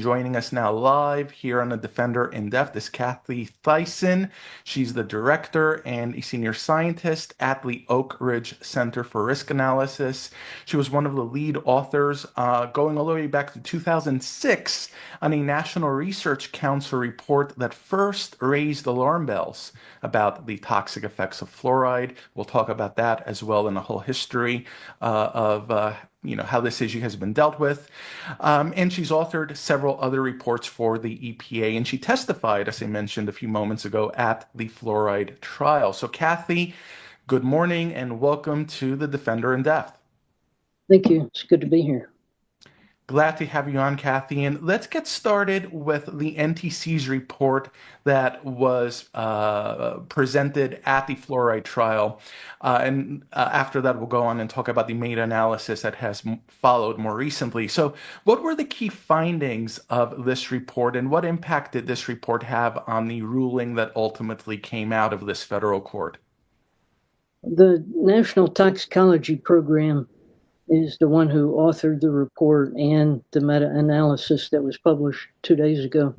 Joining us now live here on the Defender in Depth is Kathleen Thiessen. She's the director and a senior scientist at the Oak Ridge Center for Risk Analysis. She was one of the lead authors going all the way back to 2006 on a National Research Council report that first raised alarm bells about the toxic effects of fluoride. We'll talk about that as well in a whole history of how this issue has been dealt with. And she's authored several other reports for the EPA, and she testified, as I mentioned a few moments ago, at the fluoride trial. So, Kathy, good morning and welcome to the Defender in Depth. Thank you. It's good to be here. Glad to have you on, Kathy. And let's get started with the NTC's report that was presented at the fluoride trial. And after that, we'll go on and talk about the meta-analysis that has followed more recently. So what were the key findings of this report, and what impact did this report have on the ruling that ultimately came out of this federal court? The National Toxicology Program is the one who authored the report and the meta-analysis that was published 2 days ago.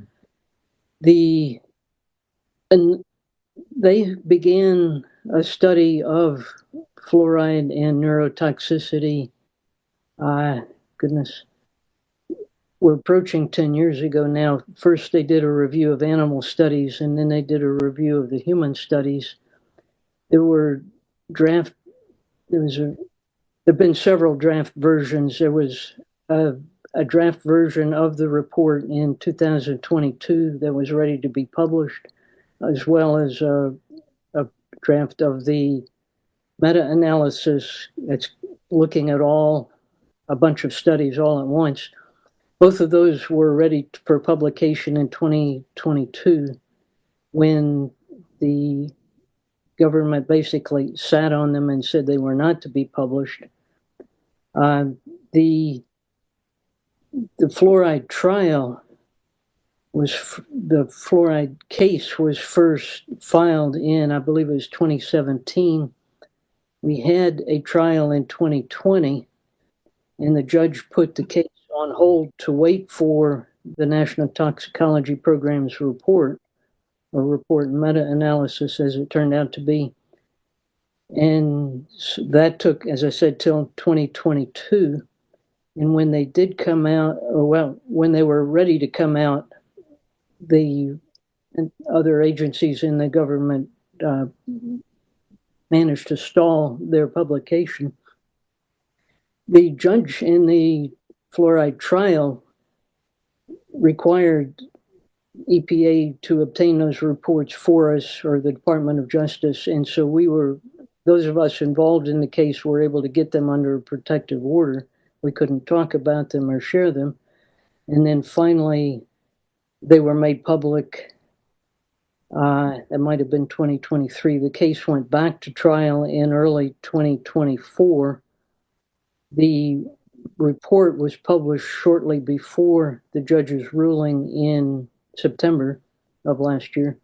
They began a study of fluoride and neurotoxicity. We're approaching 10 years ago now. First, they did a review of animal studies, and then they did a review of the human studies. There have been several draft versions. There was a draft version of the report in 2022 that was ready to be published, as well as a draft of the meta-analysis that's looking at a bunch of studies all at once. Both of those were ready for publication in 2022 when the government basically sat on them and said they were not to be published. The fluoride trial the fluoride case was first filed in, I believe it was 2017. We had a trial in 2020, and the judge put the case on hold to wait for the National Toxicology Program's report meta-analysis, as it turned out to be. And that took, as I said, till 2022. And when they did come out, when they were ready to come out, the other agencies in the government managed to stall their publication. The judge in the fluoride trial required EPA to obtain those reports for us, or the Department of Justice, and so those of us involved in the case were able to get them under a protective order. We couldn't talk about them or share them. And then finally, they were made public. It might have been 2023. The case went back to trial in early 2024. The report was published shortly before the judge's ruling in September of last year.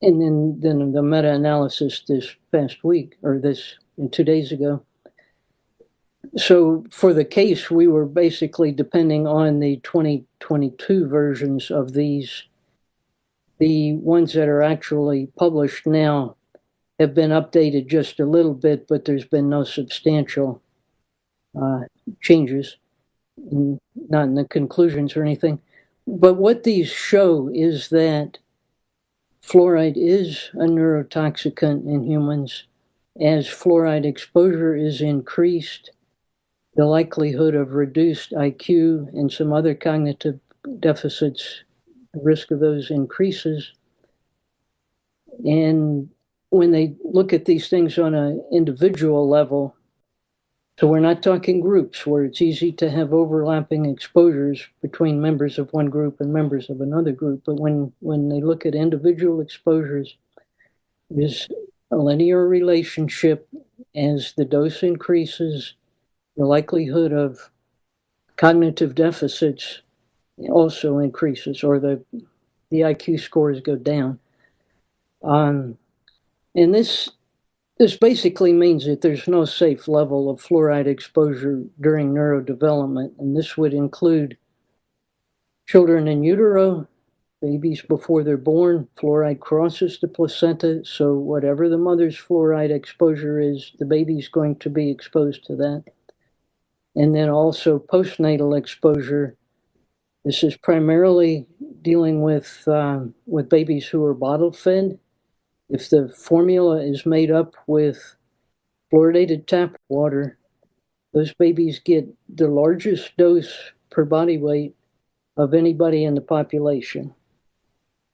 And then the meta-analysis this past week, or 2 days ago. So for the case, we were basically depending on the 2022 versions of these. The ones that are actually published now have been updated just a little bit, but there's been no substantial changes, not in the conclusions or anything. But what these show is that fluoride is a neurotoxicant in humans. As fluoride exposure is increased, the likelihood of reduced IQ and some other cognitive deficits, the risk of those increases. And when they look at these things on an individual level, so we're not talking groups where it's easy to have overlapping exposures between members of one group and members of another group, but when they look at individual exposures, there's a linear relationship. As the dose increases, the likelihood of cognitive deficits also increases, or the IQ scores go down. And this This basically means that there's no safe level of fluoride exposure during neurodevelopment, and this would include children in utero, babies before they're born. Fluoride crosses the placenta, so whatever the mother's fluoride exposure is, the baby's going to be exposed to that. And then also postnatal exposure. This is primarily dealing with babies who are bottle fed. If the formula is made up with fluoridated tap water, those babies get the largest dose per body weight of anybody in the population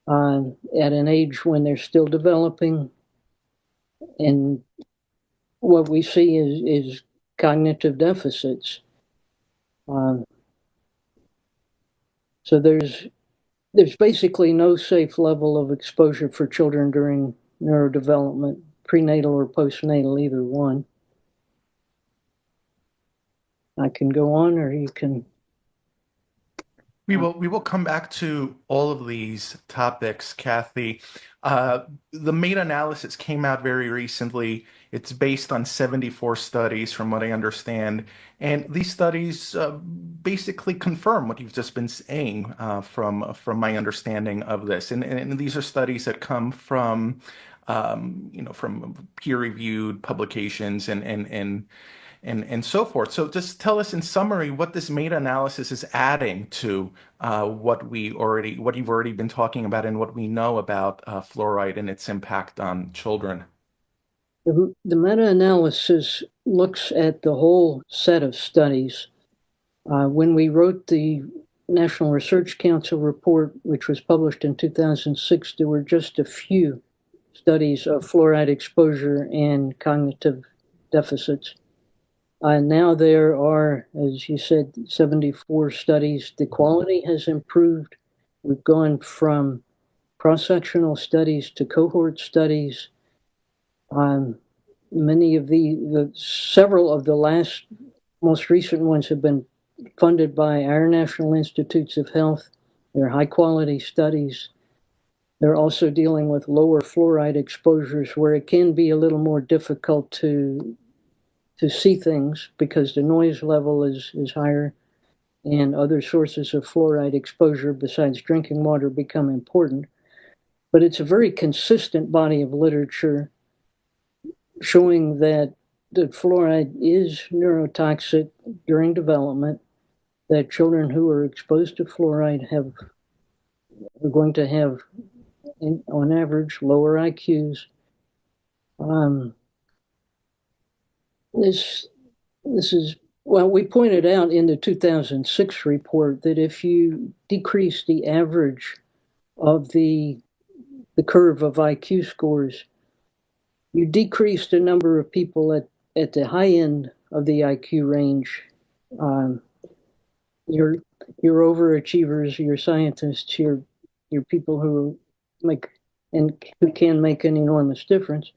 at an age when they're still developing. And what we see is cognitive deficits. So there's basically no safe level of exposure for children during neurodevelopment, prenatal or postnatal, either one. I can go on, or you can. We will come back to all of these topics, Kathy. The meta-analysis came out very recently. It's based on 74 studies, from what I understand, and these studies basically confirm what you've just been saying from my understanding of this. And these are studies that come from from peer-reviewed publications and so forth. So just tell us in summary what this meta-analysis is adding to what you've already been talking about and what we know about fluoride and its impact on children. The meta-analysis looks at the whole set of studies. When we wrote the National Research Council report, which was published in 2006, there were just a few studies of fluoride exposure and cognitive deficits. Now there are, as you said, 74 studies. The quality has improved. We've gone from cross-sectional studies to cohort studies. Several of the most recent ones have been funded by our National Institutes of Health. They're high-quality studies. They're also dealing with lower fluoride exposures where it can be a little more difficult to see things because the noise level is higher and other sources of fluoride exposure besides drinking water become important. But it's a very consistent body of literature showing that the fluoride is neurotoxic during development, that children who are exposed to fluoride are going to have, on average, lower IQs. This is, well, we pointed out in the 2006 report that if you decrease the average of the curve of IQ scores, you decrease the number of people at the high end of the IQ range. Your overachievers, your scientists, your people who can make an enormous difference.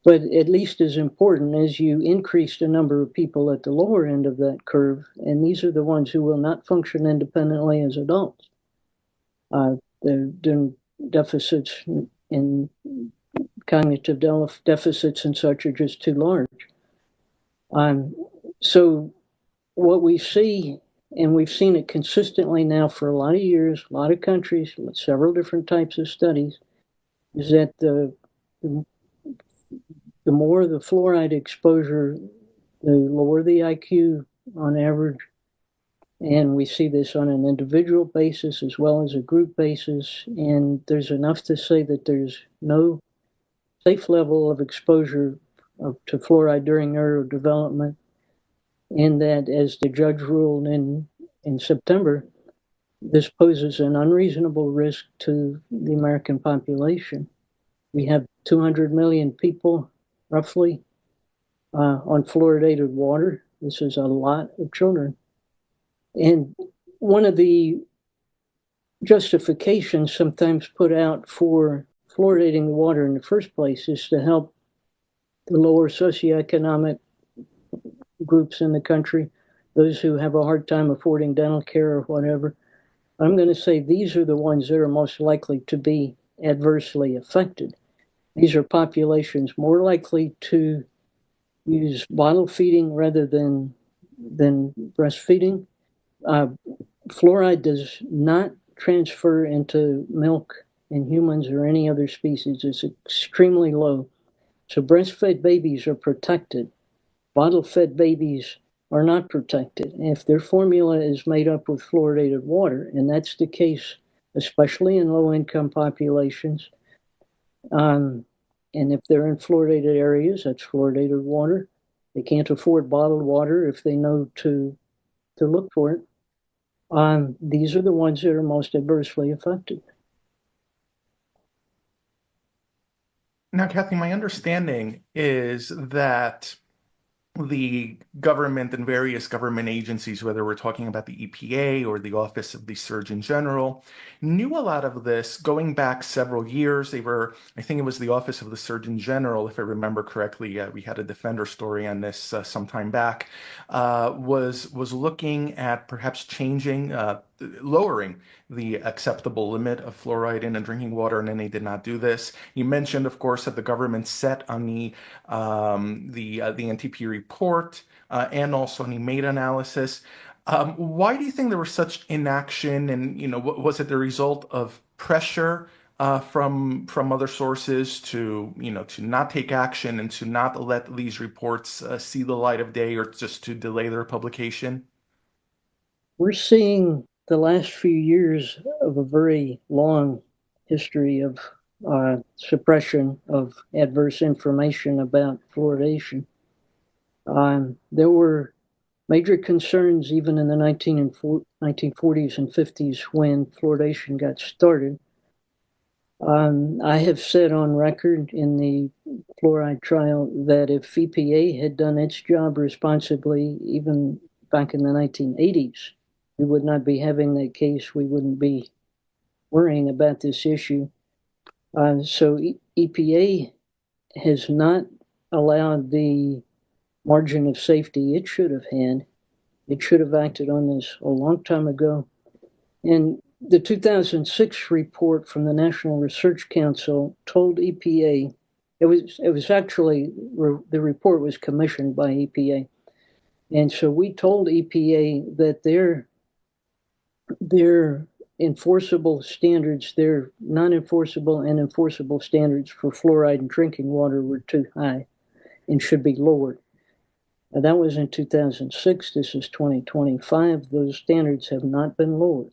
But at least as important as you increase the number of people at the lower end of that curve, and these are the ones who will not function independently as adults. The deficits in cognitive deficits and such are just too large. So what we see, and we've seen it consistently now for a lot of years, a lot of countries, several different types of studies, is that the more the fluoride exposure, the lower the IQ on average. And we see this on an individual basis as well as a group basis. And there's enough to say that there's no safe level of exposure to fluoride during neurodevelopment. And that, as the judge ruled in September, this poses an unreasonable risk to the American population. We have 200 million people, roughly, on fluoridated water. This is a lot of children. And one of the justifications sometimes put out for fluoridating the water in the first place is to help the lower socioeconomic groups in the country, those who have a hard time affording dental care or whatever. I'm going to say these are the ones that are most likely to be adversely affected. These are populations more likely to use bottle feeding rather than breastfeeding. Fluoride does not transfer into milk in humans or any other species. It's extremely low. So breastfed babies are protected. Bottle-fed babies are not protected. And if their formula is made up with fluoridated water, and that's the case, especially in low-income populations, and if they're in fluoridated areas, that's fluoridated water. They can't afford bottled water if they know to look for it. These are the ones that are most adversely affected. Now, Kathy, my understanding is that the government and various government agencies, whether we're talking about the EPA or the Office of the Surgeon General, knew a lot of this going back several years. I think it was the Office of the Surgeon General, if I remember correctly, we had a Defender story on this some time back, was looking at perhaps lowering the acceptable limit of fluoride in drinking water, and then they did not do this. You mentioned, of course, that the government set on the NTP report and also any meta-analysis. Why do you think there was such inaction? And was it the result of pressure from other sources to not take action and to not let these reports see the light of day, or just to delay their publication? We're seeing the last few years of a very long history of suppression of adverse information about fluoridation. There were major concerns even in the 1940s and 50s when fluoridation got started. I have said on record in the fluoride trial that if EPA had done its job responsibly, even back in the 1980s, we would not be having that case. We wouldn't be worrying about this issue. So EPA has not allowed the margin of safety it should have had. It should have acted on this a long time ago. And the 2006 report from the National Research Council told EPA, it was actually, the report was commissioned by EPA. And so we told EPA that their enforceable standards, their non-enforceable and enforceable standards for fluoride in drinking water were too high and should be lowered. Now, that was in 2006. This is 2025. Those standards have not been lowered.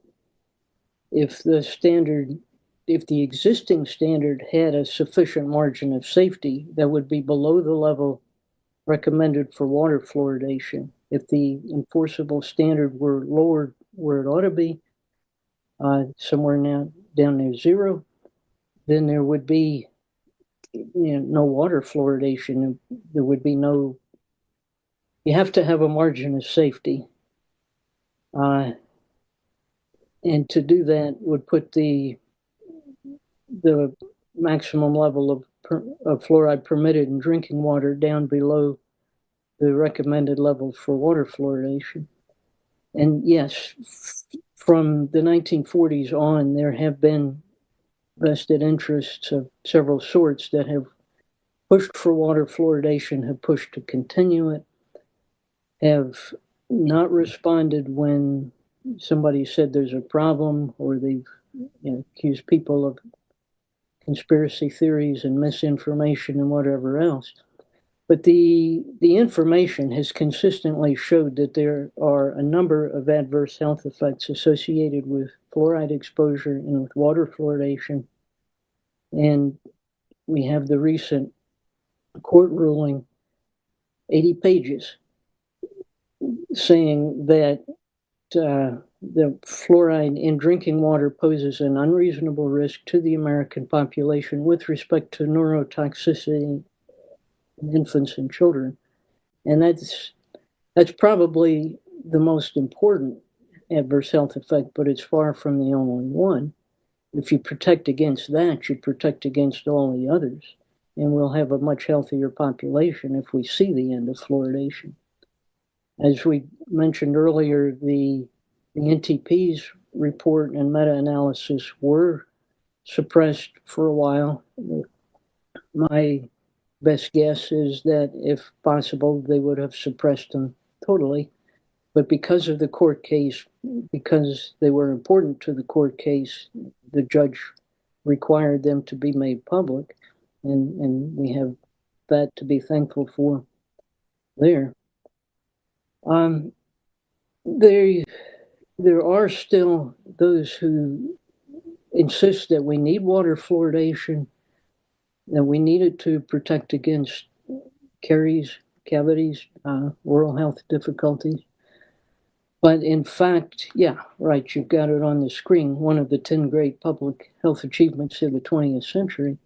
If the existing standard had a sufficient margin of safety, that would be below the level recommended for water fluoridation. If the enforceable standard were lowered where it ought to be, somewhere now down near zero, then there would be no water fluoridation. There would be no. You have to have a margin of safety, and to do that would put the maximum level of fluoride permitted in drinking water down below the recommended level for water fluoridation. And yes, from the 1940s on, there have been vested interests of several sorts that have pushed for water fluoridation, have pushed to continue it, have not responded when somebody said there's a problem, or they've accused people of conspiracy theories and misinformation and whatever else. But the information has consistently showed that there are a number of adverse health effects associated with fluoride exposure and with water fluoridation. And we have the recent court ruling, 80 pages, saying that the fluoride in drinking water poses an unreasonable risk to the American population with respect to neurotoxicity in infants and children. And that's probably the most important adverse health effect, but it's far from the only one. If you protect against that, you protect against all the others, and we'll have a much healthier population if we see the end of fluoridation. As we mentioned earlier, the NTP's report and meta-analysis were suppressed for a while. My best guess is that if possible, they would have suppressed them totally. But because of the court case, because they were important to the court case, the judge required them to be made public, and we have that to be thankful for there. Um, there, there are still those who insist that we need water fluoridation, that we need it to protect against caries, cavities, oral health difficulties. But in fact, yeah, right, you've got it on the screen, one of the 10 great public health achievements of the 20th century.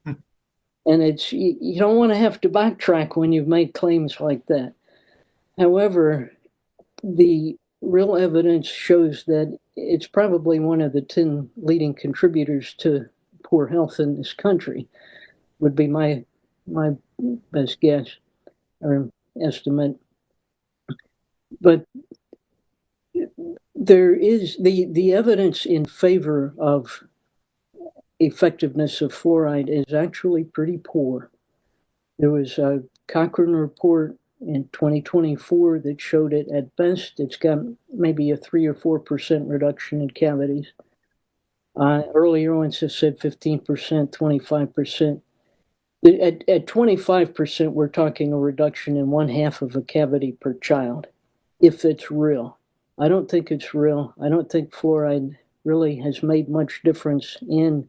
And you don't want to have to backtrack when you've made claims like that. However, the real evidence shows that it's probably one of the 10 leading contributors to poor health in this country, would be my best guess or estimate. But there is the evidence in favor of effectiveness of fluoride is actually pretty poor. There was a Cochrane report in 2024 that showed it at best. It's got maybe a 3 or 4% reduction in cavities. Earlier ones have said 15%, 25%. At 25%, we're talking a reduction in 1/2 of a cavity per child, if it's real. I don't think it's real. I don't think fluoride really has made much difference in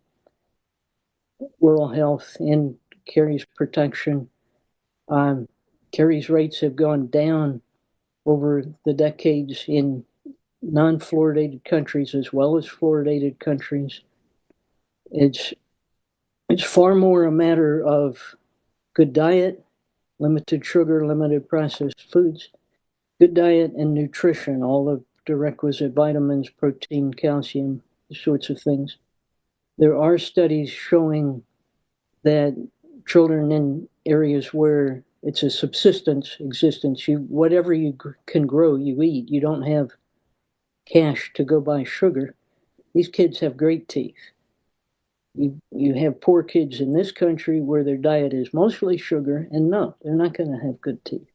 oral health, in caries protection. Caries rates have gone down over the decades in non-fluoridated countries as well as fluoridated countries. It's far more a matter of good diet, limited sugar, limited processed foods, good diet and nutrition, all of the requisite vitamins, protein, calcium, sorts of things. There are studies showing that children in areas where it's a subsistence existence, whatever you can grow, you eat. You don't have cash to go buy sugar. These kids have great teeth. You have poor kids in this country where their diet is mostly sugar, and no, they're not going to have good teeth.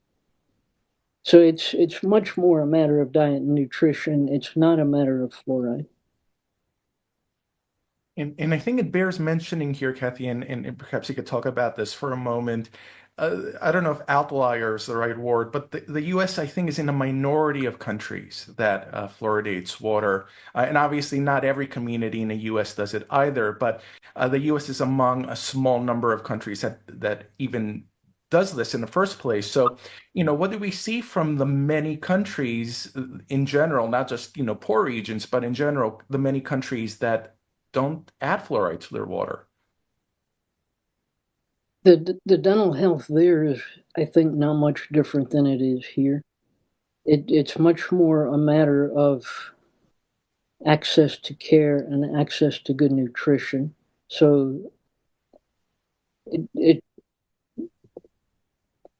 So it's much more a matter of diet and nutrition. It's not a matter of fluoride. And I think it bears mentioning here, Kathy, and perhaps you could talk about this for a moment. I don't know if outlier is the right word, but the U.S., I think, is in a minority of countries that fluoridates water. And obviously, not every community in the U.S. does it either, but the U.S. is among a small number of countries that even does this in the first place. So, what do we see from the many countries in general, not just, poor regions, but in general, the many countries that don't add fluoride to their water? The dental health there is, I think, not much different than it is here. It's much more a matter of access to care and access to good nutrition. So it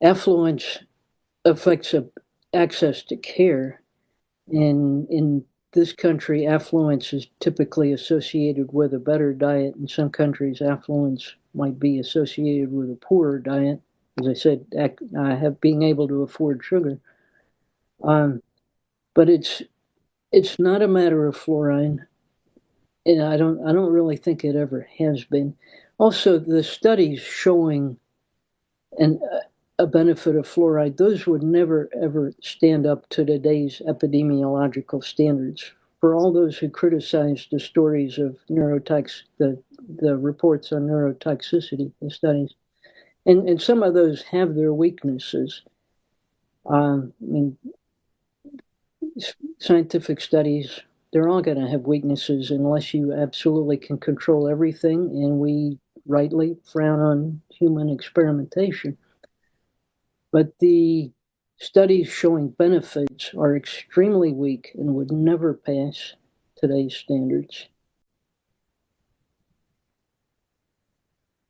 affluence affects access to care. And in this country, affluence is typically associated with a better diet. In some countries, affluence might be associated with a poorer diet. As I said, have being able to afford sugar. But it's not a matter of fluoride, and I don't really think it ever has been. Also, the studies showing an a benefit of fluoride, those would never ever stand up to today's epidemiological standards. For all those who criticize the stories of the reports on neurotoxicity, the studies, and some of those have their weaknesses. I mean, scientific studies, they're all going to have weaknesses unless you absolutely can control everything, and we rightly frown on human experimentation. But the studies showing benefits are extremely weak and would never pass today's standards.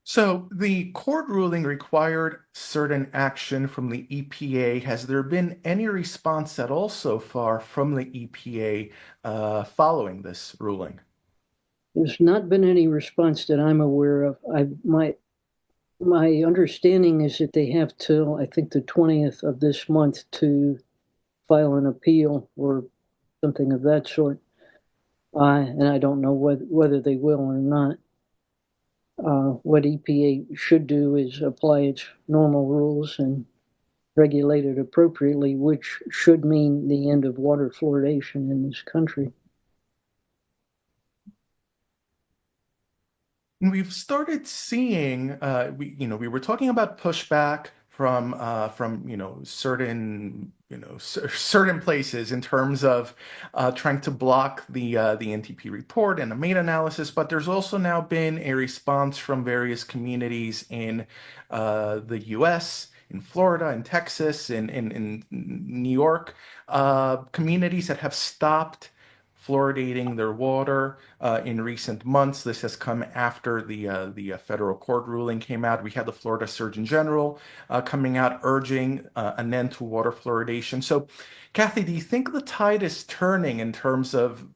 So the court ruling required certain action from the EPA. Has there been any response at all so far from the EPA following this ruling? There's not been any response that I'm aware of. I might My understanding is that they have till, I think, the 20th of this month to file an appeal or something of that sort. And I don't know whether they will or not. What EPA should do is apply its normal rules and regulate it appropriately, which should mean the end of water fluoridation in this country. And we've started seeing, we were talking about pushback from certain certain places in terms of trying to block the NTP report and the meta-analysis, but there's also now been a response from various communities in the U.S., in Florida, in Texas, in New York, communities that have stopped fluoridating their water in recent months. This has come after the federal court ruling came out. We had the Florida Surgeon General coming out urging an end to water fluoridation. So, Kathy, do you think the tide is turning in terms of,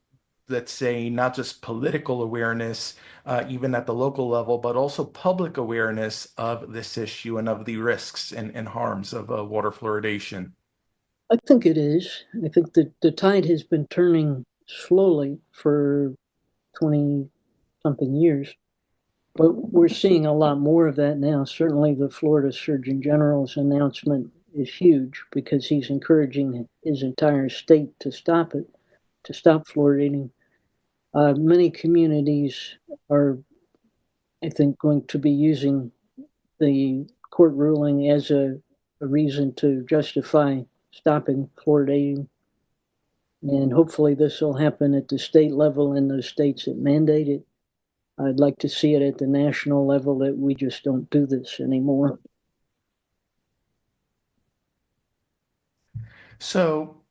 let's say, not just political awareness, even at the local level, but also public awareness of this issue and of the risks and harms of water fluoridation? I think it is. I think that the tide has been turning slowly for 20 something years, but we're seeing a lot more of that now. Certainly, the Florida Surgeon General's announcement is huge because he's encouraging his entire state to stop it, to stop fluoridating. Many communities are, I think, going to be using the court ruling as a reason to justify stopping fluoridating. And hopefully, this will happen at the state level in those states that mandate it. I'd like to see it at the national level that we just don't do this anymore. So,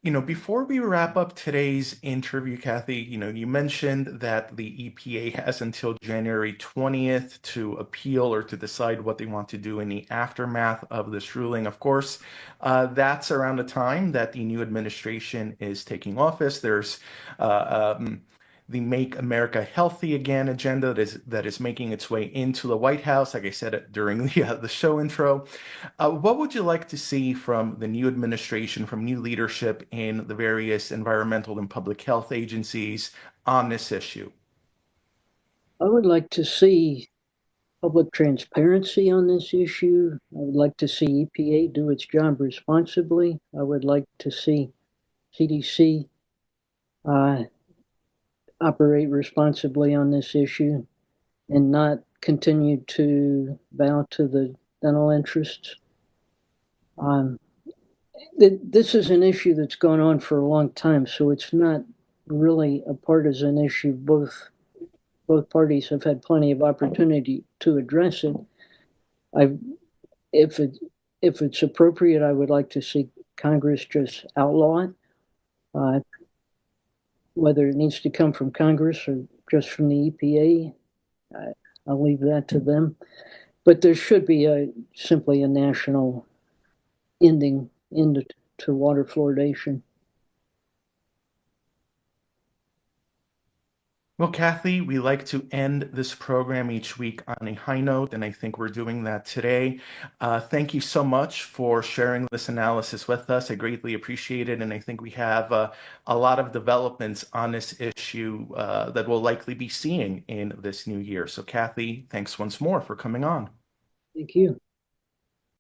before we wrap up today's interview, Kathy, you mentioned that the EPA has until January 20th to appeal or to decide what they want to do in the aftermath of this ruling. Of course, that's around the time that the new administration is taking office. There's the Make America Healthy Again agenda that is making its way into the White House. Like I said during the show intro, what would you like to see from the new administration, from new leadership in the various environmental and public health agencies on this issue? I would like to see public transparency on this issue. I would like to see EPA do its job responsibly. I would like to see CDC uh, operate responsibly on this issue and not continue to bow to the dental interests. Um, this is an issue that's gone on for a long time, so it's not really a partisan issue. Both parties have had plenty of opportunity to address it. I, if it if it's appropriate, I would like to see Congress just outlaw it. Uh, whether it needs to come from Congress or just from the EPA, I'll leave that to them. But there should be simply a national ending to water fluoridation. Well, Kathy, we like to end this program each week on a high note, and I think we're doing that today. Thank you so much for sharing this analysis with us. I greatly appreciate it, and I think we have a lot of developments on this issue that we'll likely be seeing in this new year. So, Kathy, thanks once more for coming on. Thank you.